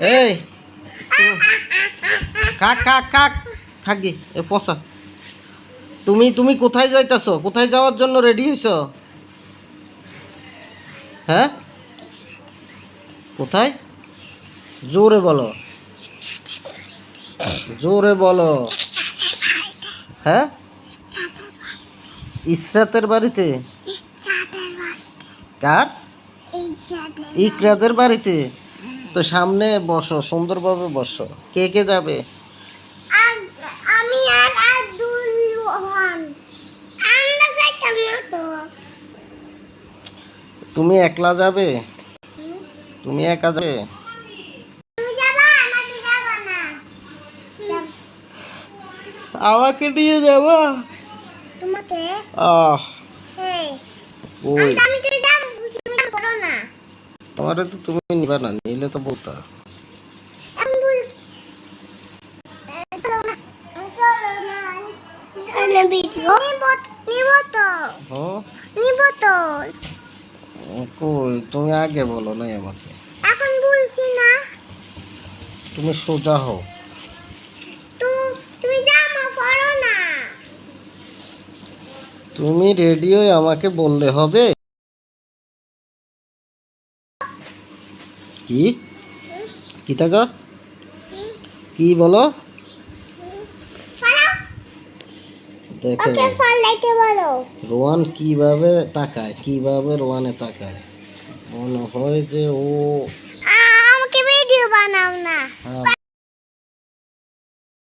এই কাক কাক কাক থাকি এ ফসা তুমি তুমি কোথায় যাইতাছো? কোথায় যাওয়ার জন্য রেডি হইছো? হ্যাঁ কোথায়? জোরে বলো, জোরে বলো। হ্যাঁ ইসরাতের বাড়িতে। কার? ইকরাদের বাড়িতে। তো সামনে বসো, সুন্দরভাবে বসো। কে কে যাবে? আমি আর আব্দুল আমরা যাইতাম না তো। তুমি একলা যাবে? তুমি একা যাবে? তুমি যাবা নাকি যাবা না? আমাকে নিয়ে যাবা? তোমাকে আহ এই ওই আমি তো যাব তুমি করো না। আমারে তো তুমি নিবা না, নিলে তো বলতা। আমি বলছি চলো না, চলো না। সামনে ভিডিও নিব তো, হ্যাঁ নিব তো। কই তুমি আগে বলো না আমাকে। এখন বলছি না তুমি সোজা হও। তো, তুমি জামা পরো না। তুমি রেডিও আমাকে বললে হবে। কি কি গাছ? কি বলো? ফলো দেখে ওকে ফল লাইতে বলো। রোয়ান কিভাবে তাকায়, কিভাবে রোয়ানে তাকায়, মনে হয় যে ও আমাকে ভিডিও বানাও না।